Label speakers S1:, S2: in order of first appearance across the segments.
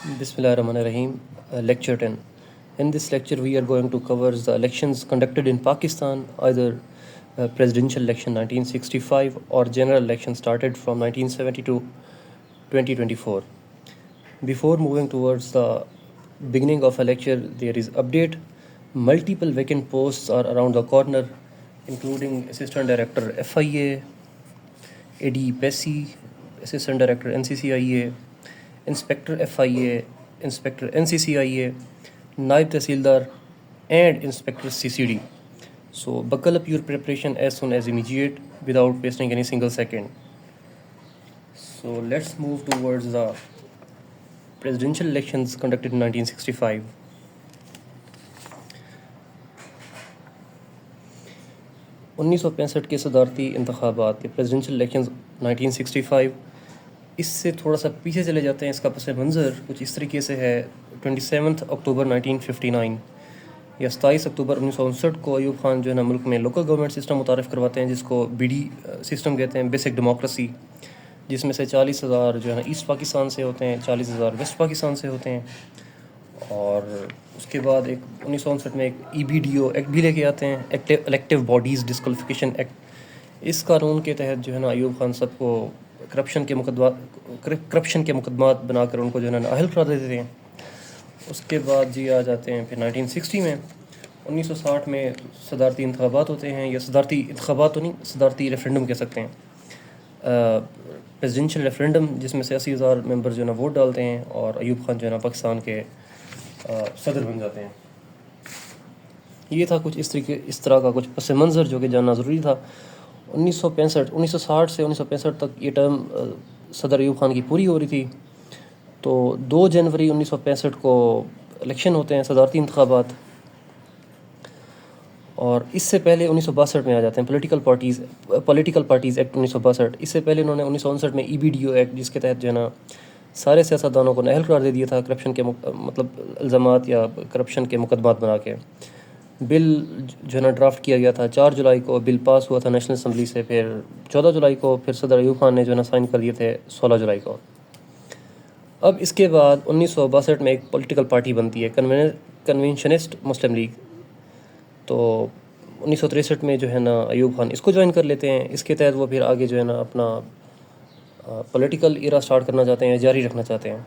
S1: Bismillahirrahmanirrahim. Lecture 10. In this lecture, we are going to cover the elections conducted in Pakistan, either presidential election 1965 or general election started from 1970 to 2024. Before moving towards the beginning of a lecture, there is update. Multiple vacant posts are around the corner, including Assistant Director FIA, AD PESI, Assistant Director NCCIA, Inspector FIA, Inspector NCCIA, Naib Tahsildar, and Inspector CCD. So buckle up your preparation as soon as immediate without wasting any single second. So let's move towards the presidential elections conducted in 1965. انیس سو پینسٹھ کے صدارتی انتخابات کے presidential elections 1965 اس سے تھوڑا سا پیچھے چلے جاتے ہیں. اس کا پس منظر کچھ اس طریقے سے ہے. 27 اکتوبر 1959 یا 27 اکتوبر 1959 کو ایوب خان جو ہے نا ملک میں لوکل گورنمنٹ سسٹم متعارف کرواتے ہیں، جس کو BD سسٹم کہتے ہیں، بیسک ڈیموکریسی، جس میں سے 40,000 جو ہے نا ایسٹ پاکستان سے ہوتے ہیں، 40,000 ویسٹ پاکستان سے ہوتے ہیں. اور اس کے بعد ایک 1959 میں ایک EBDO ایکٹ بھی لے کے آتے ہیں، الیکٹیو باڈیز ڈسکوالیفیکیشن ایکٹ. اس قانون کے تحت جو ہے نا ایوب خان سب کو کرپشن کے مقدمات بنا کر ان کو جو ہے نا نااہل قرار دے دیتے ہیں. اس کے بعد جی آ جاتے ہیں پھر 1960 میں. 1960 میں صدارتی انتخابات ہوتے ہیں، یا صدارتی انتخابات تو نہیں، صدارتی ریفرینڈم کہہ سکتے ہیں، پریزیڈنشل ریفرینڈم، جس میں سے 80,000 ممبر جو ہے نا ووٹ ڈالتے ہیں اور ایوب خان جو ہے نا پاکستان کے صدر بن جاتے ہیں. یہ تھا کچھ اس طرح کا کچھ پس منظر جو کہ جاننا ضروری تھا. 1960 سے 1965 تک یہ ٹرم صدر ایوب خان کی پوری ہو رہی تھی. تو 2 جنوری 1965 کو الیکشن ہوتے ہیں، صدارتی انتخابات. اور اس سے پہلے 1962 میں آ جاتے ہیں پولیٹیکل پارٹیز ایکٹ 1962. اس سے پہلے انہوں نے 1959 میں EBDO ایکٹ، جس کے تحت جو ہے نا سارے سیاستدانوں کو نااہل قرار دے دیا تھا کرپشن کے الزامات یا کرپشن کے مقدمات بنا کے. بل جو ہے نا ڈرافٹ کیا گیا تھا. 4 جولائی کو بل پاس ہوا تھا نیشنل اسمبلی سے، پھر 14 جولائی کو پھر صدر ایوب خان نے جو ہے نا سائن کر دیے تھے 16 جولائی کو. اب اس کے بعد 1962 میں ایک پولیٹیکل پارٹی بنتی ہے، کنونشنسٹ مسلم لیگ. تو 1963 میں جو ہے نا ایوب خان اس کو جوائن کر لیتے ہیں. اس کے تحت وہ پھر آگے جو ہے نا اپنا پولیٹیکل ایرا سٹارٹ کرنا چاہتے ہیں، جاری رکھنا چاہتے ہیں.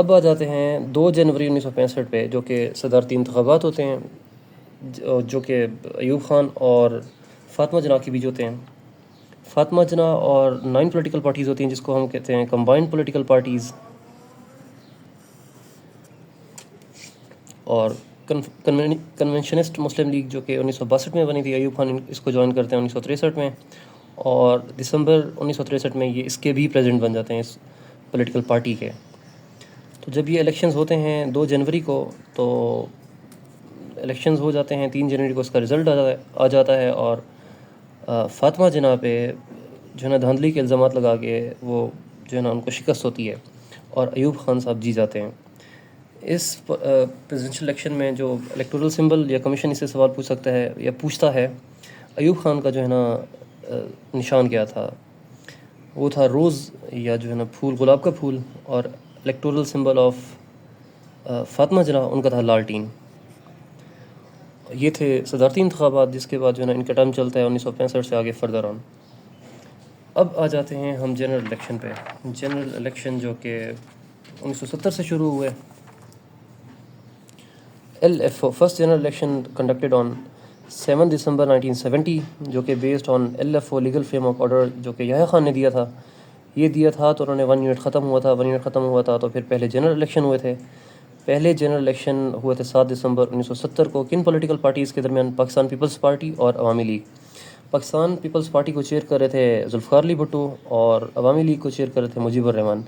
S1: اب آ جاتے ہیں 2 جنوری 1965 پہ، جو کہ صدارتی انتخابات ہوتے ہیں، جو کہ ایوب خان اور فاطمہ جناح کے بیچ ہوتے ہیں. فاطمہ جناح اور 9 پولیٹیکل پارٹیز ہوتی ہیں، جس کو ہم کہتے ہیں کمبائنڈ پولیٹیکل پارٹیز. اور کنونشنسٹ مسلم لیگ جو کہ 1962 میں بنی تھی، ایوب خان اس کو جوائن کرتے ہیں 1963 میں، اور دسمبر 1963 میں یہ اس کے بھی پریزیڈنٹ بن جاتے ہیں اس پولیٹیکل پارٹی کے. تو جب یہ الیکشنز ہوتے ہیں 2 جنوری کو، تو الیکشنز ہو جاتے ہیں. 3 جنوری کو اس کا رزلٹ آ جاتا ہے، اور فاطمہ جناح پہ جو ہے نا دھاندلی کے الزامات لگا کے وہ جو ہے نا ان کو شکست ہوتی ہے، اور ایوب خان صاحب جی جاتے ہیں. اس پریزیڈنشل الیکشن میں جو الیکٹورل سمبل یا کمیشن اس سے سوال پوچھ سکتا ہے یا پوچھتا ہے، ایوب خان کا جو ہے نا نشان کیا تھا، وہ تھا روز یا جو ہے نا پھول، گلاب کا پھول. اور الیکٹورل سمبل آف فاطمہ جناح ان کا تھا لالٹین. یہ تھے صدارتی انتخابات، جس کے بعد جو ہے نا ان کا ٹرم چلتا ہے 1965 سے آگے فردر آن. اب آ جاتے ہیں ہم جنرل الیکشن پہ. جنرل الیکشن جو کہ 1970 سے شروع ہوئے. LFO first general election conducted on 7 دسمبر 1970، جو کہ based on LFO legal frame of order جو کہ یحییٰ خان نے دیا تھا. یہ دیا تھا تو انہوں نے 1 یونٹ ختم ہوا تھا تو پھر پہلے جنرل الیکشن ہوئے تھے. پہلے جنرل الیکشن ہوئے تھے 7 دسمبر 1970 کو. کن پولیٹیکل پارٹیز کے درمیان؟ پاکستان پیپلز پارٹی اور عوامی لیگ. پاکستان پیپلز پارٹی کو چیئر کر رہے تھے ذوالفقار علی بھٹو، اور عوامی لیگ کو چیئر کر رہے تھے مجیب الرحمان.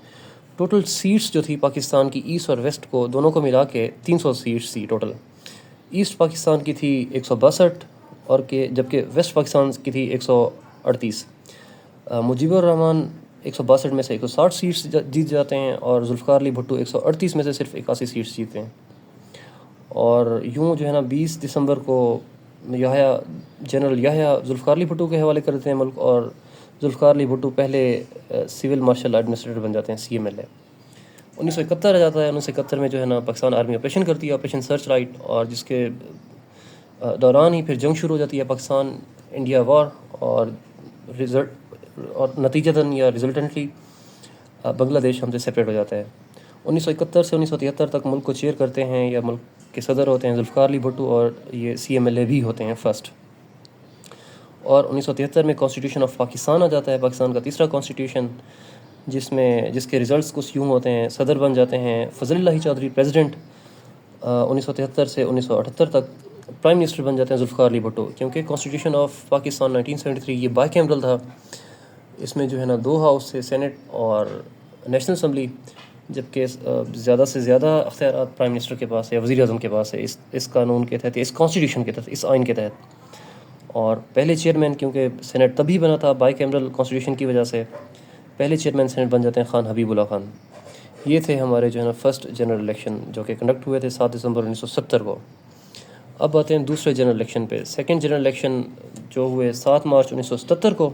S1: ٹوٹل سیٹس جو تھی پاکستان کی ایسٹ اور ویسٹ کو دونوں کو ملا کے 300 سیٹس تھی ٹوٹل. ایسٹ پاکستان کی تھی 162، اور جبکہ ویسٹ پاکستان کی تھی 138. مجیب الرحمان 162 میں سے 160 سیٹس جیت جاتے ہیں، اور ذوالفقار علی بھٹو 138 میں سے صرف 81 سیٹس جیتے ہیں. اور یوں جو ہے نا 20 دسمبر کو جنرل یحییٰ ذوالفقار علی بھٹو کے حوالے کر دیتے ہیں ملک، اور ذوالفقار علی بھٹو پہلے سول مارشل ایڈمنسٹریٹر بن جاتے ہیں CMLA. 1971 آ جاتا ہے. 1971 میں جو ہے نا پاکستان آرمی آپریشن کرتی ہے, آپریشن سرچ لائٹ, اور جس کے دوران ہی پھر جنگ شروع ہو جاتی ہے, پاکستان انڈیا وار, اور نتیجتاً یا ریزلٹنٹلی بنگلہ دیش ہم سے سپریٹ ہو جاتا ہے. 1971 سے 1973 تک ملک کو چیئر کرتے ہیں یا ملک کے صدر ہوتے ہیں ذوالفقار علی بھٹو, اور یہ CMLA بھی ہوتے ہیں فرسٹ. اور 1973 میں کانسٹیٹیوشن آف پاکستان آ جاتا ہے, پاکستان کا تیسرا کانسٹیٹیوشن, جس کے ریزلٹس کچھ یوں ہوتے ہیں. صدر بن جاتے ہیں فضل اللہ چودھری پریزیڈنٹ 1973 سے 1978 تک. پرائم منسٹر بن جاتے ہیں ذوالفقار علی بھٹو, کیونکہ کانسٹیٹیوشن آف پاکستان 1973 یہ بائی کیمرل تھا. اس میں جو ہے نا 2 ہاؤس سے سینٹ اور نیشنل اسمبلی, جبکہ زیادہ سے زیادہ اختیارات پرائم منسٹر کے پاس ہے, وزیر اعظم کے پاس ہے, اس قانون کے تحت, اس کانسٹیٹیوشن کے تحت, اس آئین کے تحت. اور پہلے چیئرمین, کیونکہ سینٹ تبھی بنا تھا بائی کیمرل کانسٹیٹیوشن کی وجہ سے, پہلے چیئرمین سینٹ بن جاتے ہیں خان حبیب اللہ خان. یہ تھے ہمارے جو ہے نا فرسٹ جنرل الیکشن, جو کہ کنڈکٹ ہوئے تھے 7 دسمبر 1970 کو. اب آتے ہیں دوسرے جنرل الیکشن پہ. سیکنڈ جنرل الیکشن جو ہوئے 7 مارچ 1977 کو.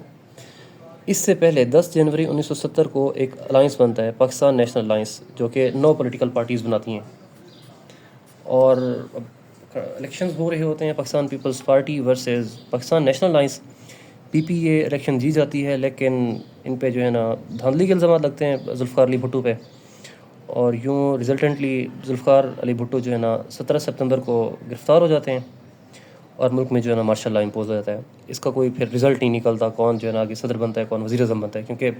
S1: اس سے پہلے 10 جنوری 1970 کو ایک الائنس بنتا ہے, پاکستان نیشنل الائنس, جو کہ 9 پولیٹیکل پارٹیز بناتی ہیں. اور الیکشنز ہو رہے ہوتے ہیں, Pakistan Peoples party versus Pakistan National Alliance. PPA election جیت جاتی ہے, لیکن ان پہ جو ہے نا دھاندلی کے الزامات لگتے ہیں ذوالفقار علی بھٹو پہ. اور یوں ریزلٹنٹلی ذوالفقار علی بھٹو جو ہے نا 17 سپتمبر کو گرفتار ہو جاتے ہیں, اور ملک میں جو ہے نا مارشل لا امپوز ہو جاتا ہے. اس کا کوئی پھر رزلٹ نہیں نکلتا کون جو ہے نا آگے صدر بنتا ہے, کون وزیر اعظم بنتا ہے, کیونکہ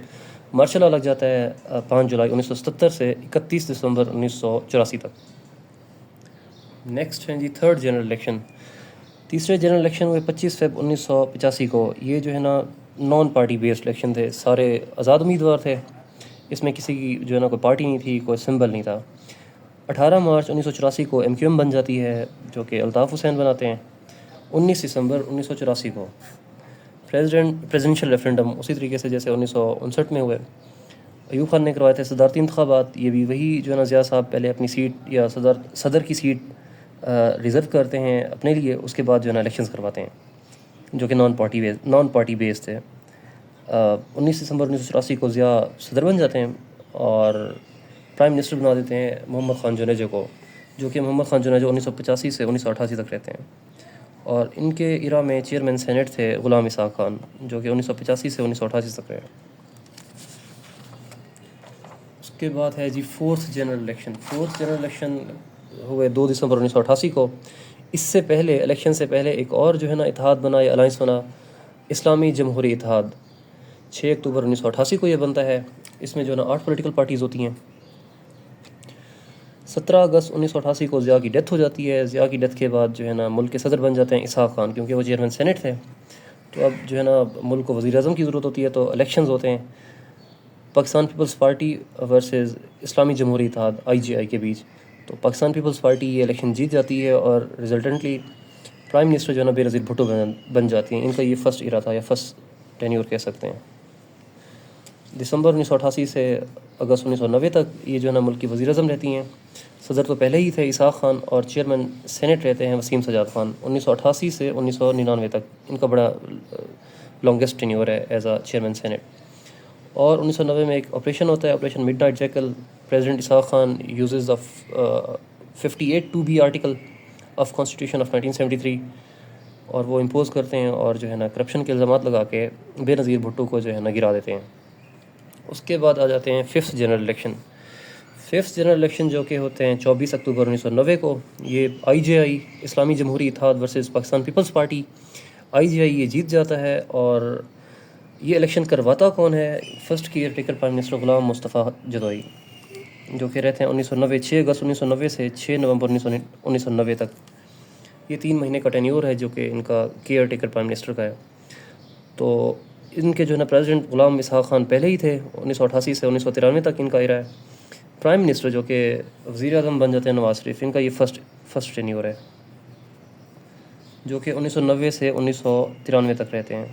S1: مارشل لا لگ جاتا ہے 5 جولائی 1977 سے 31 دسمبر 1984 تک. نیکسٹ ہیں جی تھرڈ جنرل الیکشن. تیسرے جنرل الیکشن ہوئے 25 فیب 1985 کو. یہ جو ہے نا نان پارٹی بیسڈ الیکشن تھے, سارے آزاد امیدوار تھے. اس میں کسی کی جو ہے نا کوئی پارٹی نہیں تھی, کوئی سمبل نہیں تھا. 18 مارچ 1984 کو MQM بن جاتی ہے, جو کہ الطاف حسین بناتے ہیں. 19 دسمبر 1984 کو پریزیڈنشل ریفرنڈم, اسی طریقے سے جیسے 1959 میں ہوئے. ایوب خان نے کروائے تھے صدارتی انتخابات. یہ بھی وہی جو ہے نا ضیاء صاحب پہلے اپنی سیٹ یا صدر کی سیٹ ریزرو کرتے ہیں اپنے لیے, اس کے بعد جو ہے نا الیکشنز کرواتے ہیں, جو کہ نان پارٹی بیس تھے. 19 دسمبر 1984 کو ضیاء صدر بن جاتے ہیں, اور پرائم منسٹر بنا دیتے ہیں محمد خان جونیجو کو, جو کہ محمد خان جونیجو 1985 سے 1988 تک رہتے ہیں. اور ان کے ایرا میں چیئرمین سینٹ تھے غلام اسحاق خان, جو کہ 1985 سے 1988 تک رہے. اس کے بعد ہے جی fourth general election. Fourth general election ہوئے 2 دسمبر 1988 کو. اس سے پہلے الیکشن سے پہلے ایک اور جو ہے نا اتحاد بنا یا الائنس بنا, اسلامی جمہوری اتحاد. 6 اکتوبر 1988 کو یہ بنتا ہے. اس میں جو ہے نا 8 پولیٹیکل پارٹیز ہوتی ہیں. 17 اگست 1988 کو ضیاء کی ڈیتھ ہو جاتی ہے. ضیاء کی ڈیتھ کے بعد جو ہے نا ملک کے صدر بن جاتے ہیں اسحاق خان, کیونکہ وہ چیئرمین سینٹ تھے. تو اب جو ہے نا ملک کو وزیر اعظم کی ضرورت ہوتی ہے, تو الیکشنز ہوتے ہیں پاکستان پیپلز پارٹی ورسز اسلامی جمہوری اتحاد IJI کے بیچ. تو پاکستان پیپلز پارٹی یہ الیکشن جیت جاتی ہے, اور ریزلٹنٹلی پرائم منسٹر جو ہے نا بے نظیر بھٹو بن جاتی ہیں. ان کا یہ فرسٹ ایرا تھا, یا فرسٹ ٹینیور کہہ سکتے ہیں. دسمبر 1988 سے اگست 1990 تک یہ جو ہے نا ملک کی وزیر اعظم رہتی ہیں. صدر تو پہلے ہی تھے اسحاق خان, اور چیئرمین سینٹ رہتے ہیں وسیم سجاد خان 1988 سے 1999 تک. ان کا بڑا لانگیسٹ ٹینیور ہے ایز اے چیئرمین سینٹ. اور 1990 میں ایک آپریشن ہوتا ہے, operation mid night jackal. President Ishaq Khan uses of 58(2)B article of constitution of 1973, اور وہ امپوز کرتے ہیں, اور جو ہے نا کرپشن کے الزامات لگا کے بے نظیر بھٹو کو جو ہے نا گرا دیتے ہیں. اس کے بعد آ جاتے ہیں fifth general election. Fifth general election جو کہ ہوتے ہیں 24 اکتوبر 1990 کو. یہ IJI اسلامی جمہوری اتحاد versus Pakistan Peoples Party. IJI یہ جیت جاتا ہے. اور یہ الیکشن کرواتا کون ہے؟ First year taker prime minister Ghulam Mustafa جدوئی, جو کہ رہتے ہیں 1990 6 اگست 1990 سے 6 نومبر 1990 تک. یہ 3 مہینے کا ٹینیور ہے, جو کہ ان کا کیئر ٹیکر پرائم منسٹر کا ہے. تو ان کے جو ہے نا پریزیڈنٹ غلام اسحاق خان پہلے ہی تھے, 1988 سے 1993 تک ان کا ایرا ہے. پرائم منسٹر جو کہ وزیر اعظم بن جاتے ہیں نواز شریف, ان کا یہ فرسٹ ٹینیور ہے, جو کہ 1990 سے 1993 تک رہتے ہیں.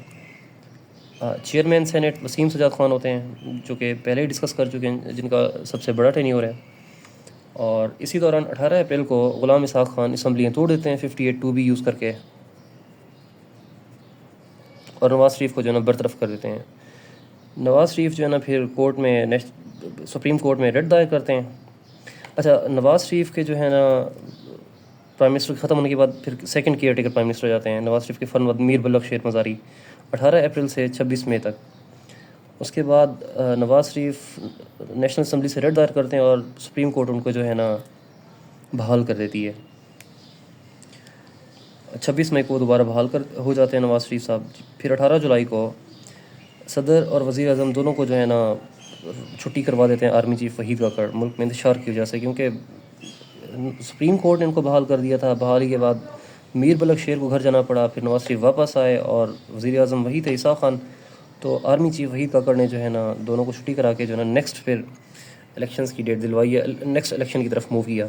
S1: چیئرمین سینٹ وسیم سجاد خان ہوتے ہیں, جو کہ پہلے ہی ڈسکس کر چکے ہیں, جن کا سب سے بڑا ٹینیور ہے. اور اسی دوران 18 اپریل کو غلام اسحاق خان اسمبلیاں توڑ دیتے ہیں 58(2)B یوز کر کے, اور نواز شریف کو جو ہے نا برطرف کر دیتے ہیں. نواز شریف جو ہے نا پھر کورٹ میں سپریم کورٹ میں ریٹ دائر کرتے ہیں. اچھا نواز شریف کے جو ہے نا پرائم منسٹر ختم ہونے کے بعد پھر second caretaker prime minister ہو جاتے ہیں نواز شریف کے فرزند میر بلخ شیر مزاری 18 اپریل سے 26 مئی تک. اس کے بعد نواز شریف نیشنل اسمبلی سے ریٹ دائر کرتے ہیں اور سپریم کورٹ ان کو جو ہے نا بحال کر دیتی ہے. 26 مئی کو دوبارہ بحال ہو جاتے ہیں نواز شریف صاحب. پھر 18 جولائی کو صدر اور وزیر اعظم دونوں کو جو ہے نا چھٹی کروا دیتے ہیں آرمی چیف وحید کاکڑ ملک میں انتشار کی وجہ سے، کیونکہ سپریم کورٹ نے ان کو بحال کر دیا تھا. بحالی کے بعد میر بلخ شیر کو گھر جانا پڑا. پھر نواز شریف واپس آئے اور وزیر اعظم وہی تھے عیسیٰ خان. تو آرمی چیف وحید کاکڑ نے جو ہے نا دونوں کو چھٹی کرا کے جو ہے نا نیکسٹ پھر الیکشنز کی ڈیٹ دلوائی ہے، نیکسٹ الیکشن کی طرف موو کیا.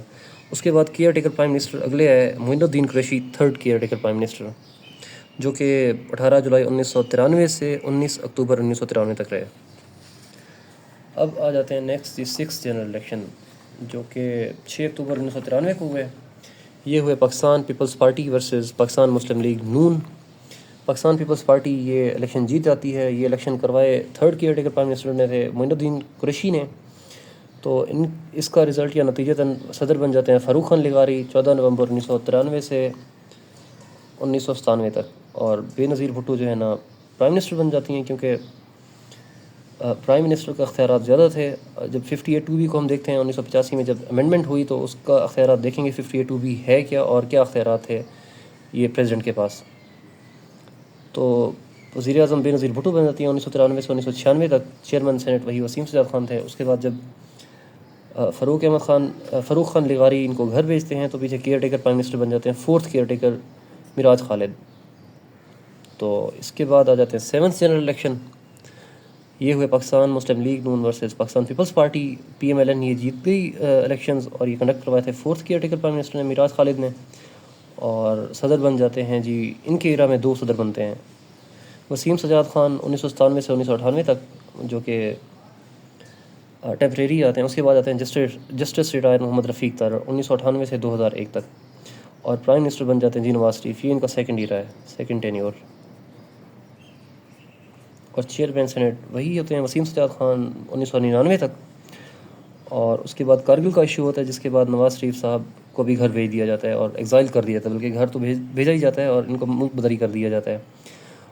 S1: اس کے بعد کیئر ٹیکر پرائم منسٹر اگلے ہے معین الدین Qureshi, third caretaker prime minister, جو کہ 18 جولائی 1993 سے 19 اکتوبر 1993 تک رہے. اب آ جاتے ہیں نیکسٹ دی 6 جنرل الیکشن، جو کہ 6 اکتوبر 1993 کو ہوئے. یہ ہوئے Pakistan Peoples party versus Pakistan مسلم لیگ نون. پاکستان پیپلز پارٹی یہ الیکشن جیت جاتی ہے. یہ الیکشن کروائے third caretaker prime minister نے تھے معین الدین قریشی نے. تو اس کا رزلٹ یا نتیجتاً صدر بن جاتے ہیں فاروق خان لغاری 14 نومبر 1993 سے 1997 تک. اور بے نظیر بھٹو جو ہے نا پرائم منسٹر بن جاتی ہیں، کیونکہ پرائم منسٹر کا اختیارات زیادہ تھے. جب 58(2)B کو ہم دیکھتے ہیں 1985 میں جب امینڈمنٹ ہوئی تو اس کا اختیارات دیکھیں گے 58(2)B ہے کیا اور کیا اختیارات تھے یہ پریزیڈنٹ کے پاس. تو وزیر اعظم بے نظیر بھٹو بن جاتی ہیں 1993 سے 1996 تک. چیئرمین سینٹ وہی وسیم سجاد خان تھے. اس کے بعد جب فاروق خان لغاری ان کو گھر بھیجتے ہیں تو پیچھے کیئر ٹیکر پرائم منسٹر بن جاتے ہیں فورتھ کیئر ٹیکر میراج خالد. تو اس کے بعد آ جاتے ہیں 7th جنرل الیکشن. یہ ہوئے پاکستان مسلم League Noon versus Pakistan Peoples party PMLN. یہ جیت گئی الیکشنز اور یہ کنڈکٹ کروائے تھے fourth caretaker prime minister نے میراج خالد نے. اور صدر بن جاتے ہیں جی ان کے ایرا میں 2 صدر بنتے ہیں، وسیم سجاد خان 1997 سے 1998 تک جو کہ ٹیمپریری آتے ہیں. اس کے بعد آتے ہیں جسٹس ریٹائر محمد رفیق تر 1998 سے 2001 تک. اور پرائم منسٹر بن جاتے ہیں جی نواز شریف. یہ ان کا سیکنڈ ایرا ہے، سیکنڈ ٹینیور. اور چیئرمین سینٹ وہی ہوتے ہیں وسیم سجاد خان 1999 تک. اور اس کے بعد کارگل کا ایشو ہوتا ہے، جس کے بعد نواز شریف صاحب کو بھی گھر بھیج دیا جاتا ہے اور ایگزائل کر دیا جاتا ہے، بلکہ گھر تو بھیجا ہی جاتا ہے اور ان کو ملک بدری کر دیا جاتا ہے.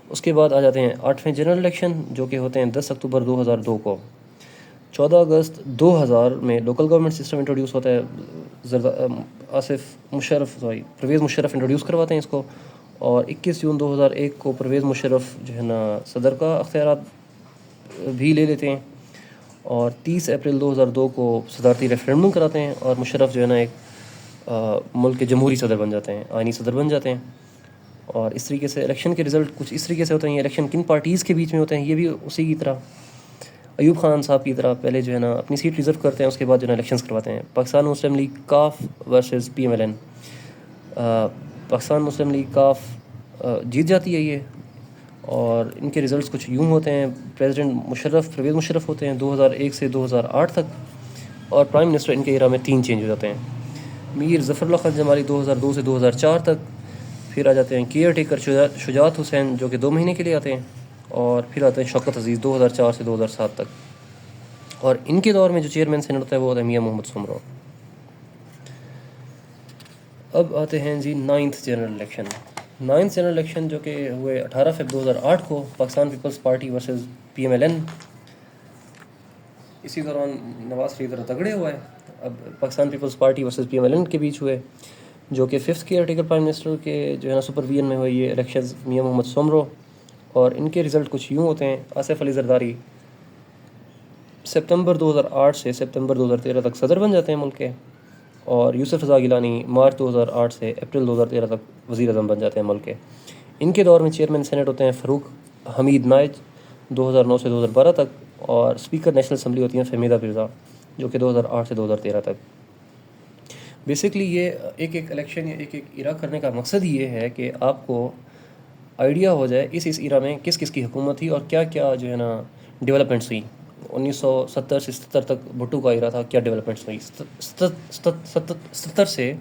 S1: اس کے بعد آ جاتے ہیں 8ویں جنرل الیکشن، جو کہ ہوتے ہیں 10 اکتوبر 2002 کو. 14 اگست 2000 میں لوکل گورنمنٹ سسٹم انٹروڈیوس ہوتا ہے. پرویز مشرف انٹروڈیوس کرواتے ہیں اس کو. اور 21 جون 2001 کو پرویز مشرف جو ہے نا صدر کا اختیارات بھی لے لیتے ہیں. اور 30 اپریل 2002 کو صدارتی ریفرینڈم کراتے ہیں اور مشرف جو ہے نا ایک ملک کے جمہوری صدر بن جاتے ہیں، آئینی صدر بن جاتے ہیں. اور اس طریقے سے الیکشن کے رزلٹ کچھ اس طریقے سے ہوتے ہیں. یہ الیکشن کن پارٹیز کے بیچ میں ہوتے ہیں، یہ بھی اسی کی طرح ایوب خان صاحب کی طرح پہلے جو ہے نا اپنی سیٹ ریزرو کرتے ہیں، اس کے بعد جو ہے نا الیکشنز کرواتے ہیں. پاکستان مسلم لیگ کاف ورسز PMLN. پاکستان مسلم لیگ کاف جیت جاتی ہے یہ. اور ان کے ریزلٹس کچھ یوں ہوتے ہیں. پریزیڈنٹ پرویز مشرف ہوتے ہیں 2001 سے 2008 تک. اور پرائم منسٹر ان کے ایرا میں 3 چینج ہو جاتے ہیں. میر ظفر اللہ خان جمالی 2002 سے 2004 تک. پھر آ جاتے ہیں کیئر ٹیکر شجاعت حسین جو کہ 2 مہینے کے لیے آتے ہیں. اور پھر آتے ہیں شوکت عزیز 2004 سے 2007 تک. اور ان کے دور میں جو چیئرمین سینٹ ہوتا ہے وہ ہوتا ہے میاں محمد سمرو. اب آتے ہیں جی 9th general election. 9th general election جو کہ ہوئے 18 فروری 2008 کو Pakistan Peoples party versus PMLN. اسی دوران نواز شریف ذرا تگڑے ہوا ہے. اب Pakistan Peoples party versus PMLN کے بیچ ہوئے، جو کہ 5th care taker prime minister کے جو ہے نا سپرویژن میں ہوئے یہ الیکشنز میاں محمد سمرو. اور ان کے رزلٹ کچھ یوں ہوتے ہیں. آصف علی زرداری سپتمبر 2008 سے سپتمبر 2013 تک صدر بن جاتے ہیں ملک کے. اور یوسف رضا گیلانی مارچ 2008 سے اپریل 2013 تک وزیر اعظم بن جاتے ہیں ملک کے. ان کے دور میں چیئرمین سینٹ ہوتے ہیں فاروق حمید نائج 2009 سے 2012 تک. اور اسپیکر نیشنل اسمبلی ہوتی ہیں فہمیدہ مرزا جو کہ 2008 سے 2013 تک. بیسکلی یہ ایک الیکشن یا ایک ایرا کرنے کا مقصد یہ ہے کہ آپ کو آئیڈیا ہو جائے اس ایرا میں کس کس کی حکومت تھی اور کیا کیا جو ہے نا ڈیولپمنٹس ہوئی. 1970 سے 77 تک بھٹو کا ایرا تھا، کیا ڈیولپمنٹس ہوئی. 77 سے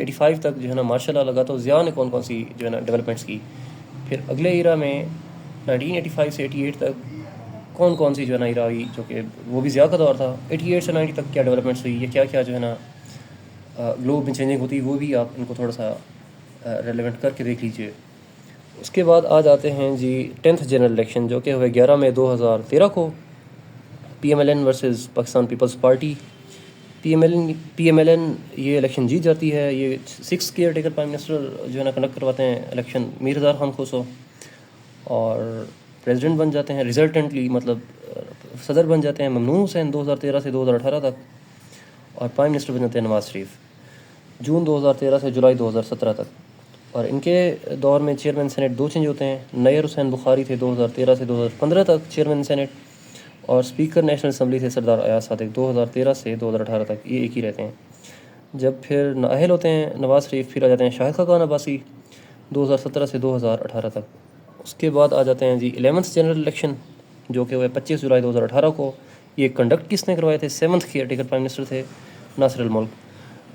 S1: 85 تک جو ہے نا ماشاء اللہ لگا تو ضیاء نے کون سی جو ہے نا ڈیولپمنٹس کی. پھر اگلے ایرا میں 1985 سے 88 تک کون سی جو ہے نا ایرا ہوئی، جو کہ وہ بھی ضیاء کا دور تھا. 88 سے 90 تک کیا ڈیولپمنٹس ہوئی، یا کیا جو ہے نا گلوب میں چینجنگ ہوتی، وہ بھی آپ ان کو تھوڑا سا ریلیونٹ کر کے دیکھ لیجئے. اس کے بعد آ جاتے ہیں جی 10th جنرل الیکشن، جو کہ ہوئے 11 مئی 2013 کو. P M L N versus Pakistan Peoples Party. P M L N یہ الیکشن جیت جاتی ہے. یہ 6 کیئر ٹیکر پرائم منسٹر جو ہے نا کنڈکٹ کرواتے ہیں الیکشن، میر ہزار خان کھوسو، اور پریزیڈنٹ بن جاتے ہیں ریزلٹنٹلی، مطلب صدر بن جاتے ہیں ممنون حسین 2013 سے 2018 تک، اور پرائم منسٹر بن جاتے ہیں نواز شریف جون 2013 سے جولائی 2017 تک. اور ان کے دور میں چیئرمین سینٹ 2 چینج ہوتے ہیں. نیئر حسین بخاری تھے 2013 سے 2015 تک چیئرمین سینٹ، اور اسپیکر نیشنل اسمبلی تھے سردار ایاز صادق 2013 سے 2018 تک، یہ ایک ہی رہتے ہیں. جب پھر نااہل ہوتے ہیں نواز شریف، پھر آ جاتے ہیں شاہد خاقان عباسی 2017 سے 2018 تک. اس کے بعد آ جاتے ہیں جی 11th جنرل الیکشن، جو کہ ہوئے 25 جولائی 2018 کو. یہ کنڈکٹ کس نے کروائے تھے؟ 7th care taker prime minister تھے ناصر الملک.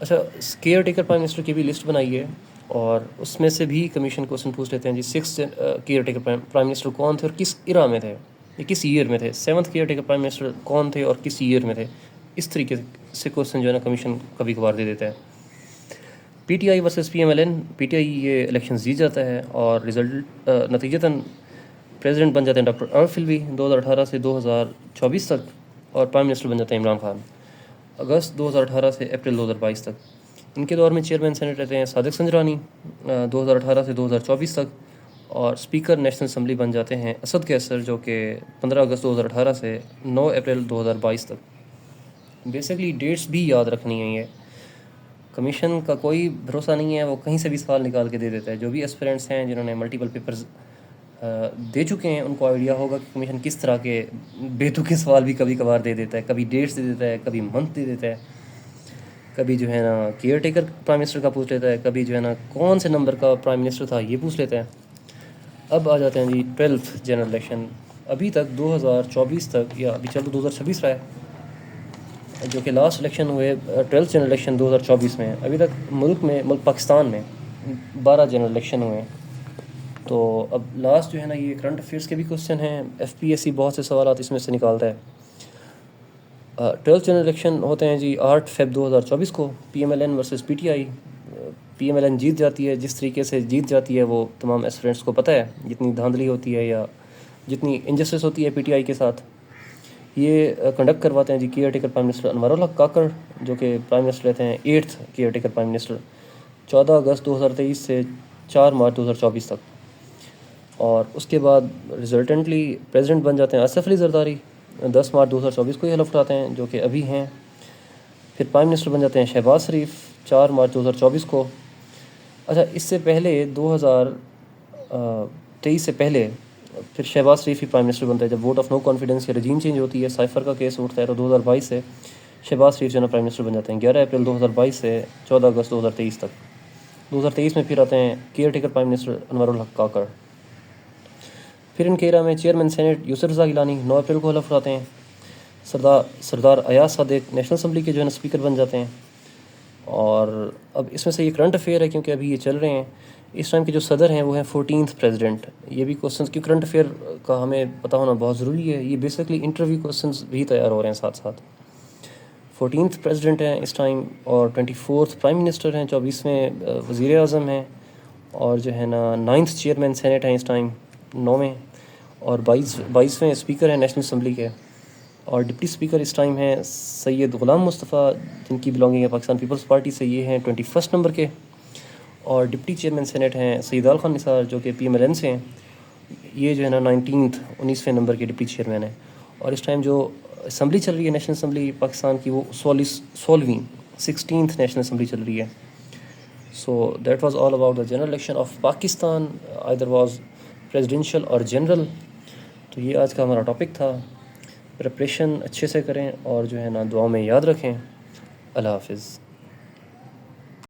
S1: اچھا، کیئر ٹیکر پرائم منسٹر کی بھی لسٹ بنائی ہے، اور اس میں سے بھی کمیشن کوسچن پوچھ لیتے ہیں جی 6 کیئر ٹیکر پرائم منسٹر کون تھے اور کس ایرا میں تھے، یہ کس ایئر میں تھے. 7th care taker prime minister کون تھے اور کس ایئر میں تھے. اس طریقے سے کوسچن جو ہے نا کمیشن کبھی کبھار دے دیتا ہے. P T I versus P M L N. P T I یہ الیکشن جیت جاتا ہے، اور رزلٹ نتیجتاً پریزیڈنٹ بن جاتے ہیں ڈاکٹر عرف الوی 2018 سے 2024 تک، اور پرائم منسٹر بن جاتے ہیں عمران خان اگست 2018 سے اپریل 2022 تک. ان کے دور میں چیئرمین سینٹ رہتے ہیں صادق سنجرانی 2018 سے 2024 تک، اور اسپیکر نیشنل اسمبلی بن جاتے ہیں اسد قیصر، جو کہ 15 اگست 2018 سے 9 اپریل 2022 تک. بیسکلی ڈیٹس بھی یاد رکھنی ہیں. یہ کمیشن کا کوئی بھروسہ نہیں ہے، وہ کہیں سے بھی سوال نکال کے دے دیتا ہے. جو بھی اسپیرنٹس ہیں جنہوں نے ملٹیپل پیپرز دے چکے ہیں، ان کو آئیڈیا ہوگا کہ کمیشن کس طرح کے بیتوکے سوال بھی کبھی کبھار دے دیتا ہے. کبھی ڈیٹس دے دیتا ہے، کبھی منتھ دے دیتا ہے، کبھی جو ہے نا کیئر ٹیکر پرائم منسٹر کا پوچھ لیتا ہے، کبھی جو ہے نا کون سے نمبر کا پرائم منسٹر تھا یہ پوچھ لیتا ہے. اب آ جاتے ہیں جی 12th جنرل الیکشن. ابھی تک 2024 تک، یا ابھی چل تو 2026 رہا ہے، جو کہ لاسٹ الیکشن ہوئے 12th جنرل الیکشن 2024 میں. ابھی تک ملک پاکستان میں 12 جنرل الیکشن ہوئے ہیں. تو اب لاسٹ جو ہے نا یہ کرنٹ افیئرس کے بھی کوسچن ہیں. ایف پی ایس سی بہت سے سوالات اس میں سے نکالتا ہے. 12th جنرل الیکشن ہوتے ہیں جی 8 فیب 2024 کو. P M L N versus P T I. P M L N جیت جاتی ہے. جس طریقے سے جیت جاتی ہے وہ تمام اسٹوڈنٹس کو پتہ ہے، جتنی دھاندلی ہوتی ہے یا جتنی انجسٹس ہوتی ہے پی ٹی آئی کے ساتھ. یہ کنڈکٹ کرواتے ہیں جی کیئر ٹیکر پرائم منسٹر انوار الحق کاکڑ، جو کہ پرائم منسٹر رہتے ہیں 8th care taker prime minister 14 اگست 2023 سے 4 مارچ 2024 تک. اور اس کے بعد ریزلٹنٹلی پریزیڈنٹ بن جاتے ہیں آصف علی زرداری 10 مارچ 2024 کو یہ حلف اٹھاتے ہیں، جو کہ ابھی ہیں. پھر پرائم منسٹر بن جاتے ہیں شہباز شریف 4 مارچ 2024 کو. اچھا، اس سے پہلے 2023 سے پہلے پھر شہباز شریف ہی پرائم منسٹر بنتا ہے. جب ووٹ آف نو کانفیڈنس یا رجیم چینج ہوتی ہے، سائفر کا کیس اٹھتا ہے، تو 2022 سے شہباز شریف جو ہے نا پرائم منسٹر بن جاتے ہیں 11 اپریل 2022 سے 14 اگست 2023 تک. 2023 میں پھر آتے ہیں کیئر ٹیکر پرائم منسٹر انوار الحق کاکڑ. پھر ان کے ایرا میں چیئرمین سینٹ یوسف رضا گیلانی 9 اپریل کو حلف اٹھاتے ہیں. سردار ایاز صادق نیشنل اسمبلی کے جو ہے نا اسپیکر بن جاتے ہیں. اور اب اس میں سے یہ کرنٹ افیئر ہے کیونکہ ابھی یہ چل رہے ہیں. اس ٹائم کے جو صدر ہیں وہ ہیں 14th پریزیڈنٹ. یہ بھی کوسچنس کی کرنٹ افیئر کا ہمیں پتہ ہونا بہت ضروری ہے. یہ بیسکلی انٹرویو کوسچنس بھی تیار ہو رہے ہیں ساتھ ساتھ. 14th پریزیڈنٹ ہیں اس ٹائم، اور 24th پرائم منسٹر ہیں، 24ویں وزیر اعظم ہیں، اور جو ہے نا 9th چیئرمین سینٹ ہیں اس ٹائم 9ویں، اور 22ویں اسپیکر ہیں نیشنل اسمبلی کے. اور ڈپٹی اسپیکر اس ٹائم ہیں سید غلام مصطفیٰ، جن کی بلانگنگ ہے پاکستان پیپلز پارٹی سے. یہ ہیں 21 نمبر کے. اور ڈپٹی چیئرمین سینٹ ہیں سید خان نثار، جو کہ پی ایم ایل این سے ہیں. یہ جو ہے نا 19ویں نمبر کے ڈپٹی چیئرمین ہیں. اور اس ٹائم جو اسمبلی چل رہی ہے نیشنل اسمبلی پاکستان کی، وہ 16ویں نیشنل اسمبلی چل رہی ہے. So that was all about the general election of Pakistan, either was presidential اور جنرل. تو یہ آج کا ہمارا ٹاپک تھا. پریپریشن اچھے سے کریں، اور جو ہے نا دعاؤں میں یاد رکھیں. اللہ حافظ.